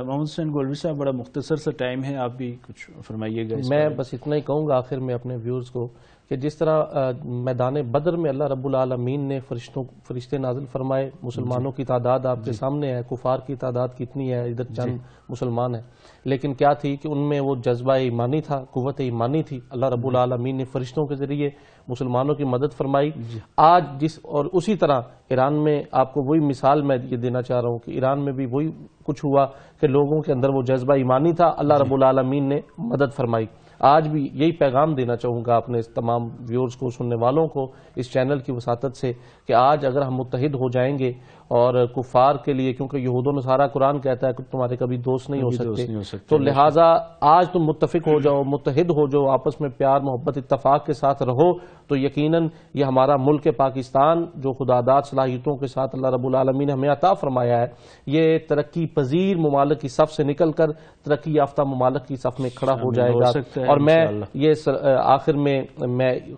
محمد حسین گولوی صاحب، بڑا مختصر سا ٹائم ہے، آپ بھی کچھ فرمائیے گا. میں بس اتنا ہی کہوں گا آخر میں اپنے ویورز کو کہ جس طرح میدان بدر میں اللہ رب العالمین نے فرشتے نازل فرمائے، مسلمانوں کی تعداد آپ کے سامنے ہے، کفار کی تعداد کتنی ہے، ادھر چند مسلمان ہیں، لیکن کیا تھی کہ ان میں وہ جذبہ ایمانی تھا، قوت ایمانی تھی. اللہ رب العالمین نے فرشتوں کے ذریعے مسلمانوں کی مدد فرمائی. آج اور اسی طرح ایران میں آپ کو وہی مثال میں یہ دینا چاہ رہا ہوں کہ ایران میں بھی وہی کچھ ہوا کہ لوگوں کے اندر وہ جذبہ ایمانی تھا، اللہ رب العالمین نے مدد فرمائی. آج بھی یہی پیغام دینا چاہوں گا اپنے تمام ویورز کو، سننے والوں کو اس چینل کی وساطت سے کہ آج اگر ہم متحد ہو جائیں گے اور کفار کے لیے، کیونکہ یہود و نصارہ قرآن کہتا ہے کہ تمہارے کبھی دوست نہیں ہو سکتے، تو لہٰذا آج تم متفق ہو جاؤ، متحد ہو جاؤ، آپس میں پیار محبت اتفاق کے ساتھ رہو، تو یقیناً یہ ہمارا ملک پاکستان جو خداداد صلاحیتوں کے ساتھ اللہ رب العالمین نے ہمیں عطا فرمایا ہے، یہ ترقی پذیر ممالک کی صف سے نکل کر ترقی یافتہ ممالک کی صف میں کھڑا ہو جائے گا. اور میں یہ آخر میں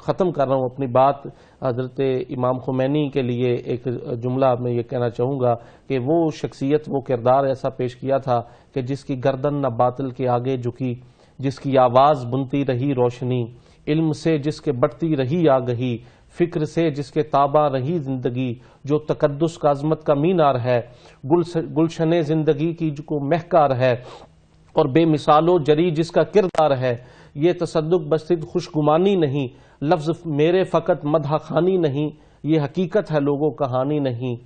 ختم کر رہا ہوں اپنی بات. حضرت امام خمینی کے لیے ایک جملہ میں یہ کہنا چاہوں گا کہ وہ شخصیت، وہ کردار ایسا پیش کیا تھا کہ جس کی گردن نہ باطل کے آگے جھکی، جس کی آواز بنتی رہی روشنی، علم سے جس کے بڑھتی رہی آگہی، فکر سے جس کے تابع رہی زندگی، جو تقدس کا عظمت کا مینار ہے، گلشن زندگی کی جو مہکار ہے، اور بے مثال و جری جس کا کردار ہے۔ یہ تصدق بصد خوشگمانی نہیں، لفظ میرے فقط مدح خانی نہیں، یہ حقیقت ہے لوگوں کہانی نہیں،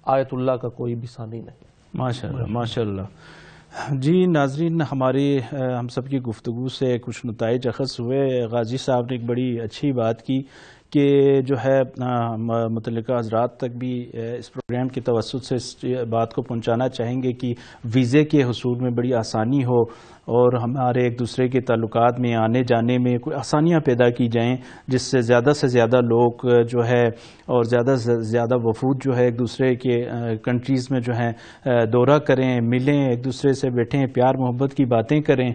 آیت اللہ کا کوئی بھی ثانی نہیں۔ ماشاءاللہ ماشاءاللہ۔ جی ناظرین، ہم سب کی گفتگو سے کچھ نتائج اخذ ہوئے۔ غازی صاحب نے ایک بڑی اچھی بات کی کہ جو ہے متعلقہ حضرات تک بھی اس پروگرام کے توسط سے اس بات کو پہنچانا چاہیں گے کہ ویزے کے حصول میں بڑی آسانی ہو اور ہمارے ایک دوسرے کے تعلقات میں آنے جانے میں کوئی آسانیاں پیدا کی جائیں، جس سے زیادہ لوگ جو ہے اور زیادہ سے زیادہ وفود جو ہے ایک دوسرے کے کنٹریز میں جو ہیں دورہ کریں، ملیں، ایک دوسرے سے بیٹھیں، پیار محبت کی باتیں کریں۔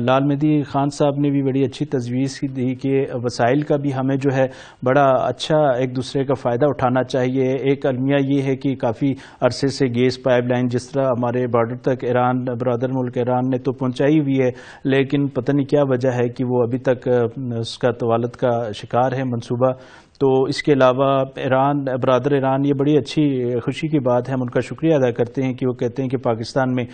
لال مہدی خان صاحب نے بھی بڑی اچھی تجویز دی کہ وسائل کا بھی ہمیں جو ہے بڑا اچھا ایک دوسرے کا فائدہ اٹھانا چاہیے۔ ایک المیہ یہ ہے کہ کافی عرصے سے گیس پائپ لائن جس طرح ہمارے بارڈر تک ایران، برادر ملک ایران نے تو پہنچائی ہوئی ہے، لیکن پتہ نہیں کیا وجہ ہے کہ وہ ابھی تک اس کا طوالت کا شکار ہے منصوبہ۔ تو اس کے علاوہ برادر ایران، یہ بڑی اچھی خوشی کی بات ہے، ہم ان کا شکریہ ادا کرتے ہیں کہ وہ کہتے ہیں کہ پاکستان میں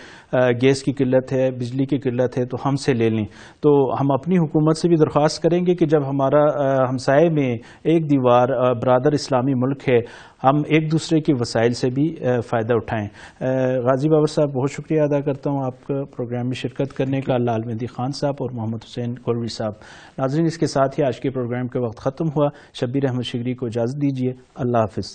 گیس کی قلت ہے، بجلی کی قلت ہے، تو ہم سے لے لیں۔ تو ہم اپنی حکومت سے بھی درخواست کریں گے کہ جب ہمارا ہمسائے میں ایک دیوار برادر اسلامی ملک ہے، ہم ایک دوسرے کے وسائل سے بھی فائدہ اٹھائیں۔ غازی بابر صاحب، بہت شکریہ ادا کرتا ہوں آپ کا پروگرام میں شرکت کرنے کا، لال مہدی خان صاحب اور محمد حسین گولوی صاحب۔ ناظرین، اس کے ساتھ ہی آج کے پروگرام کا وقت ختم ہوا۔ شبیر احمد شگری کو اجازت دیجیے، اللہ حافظ۔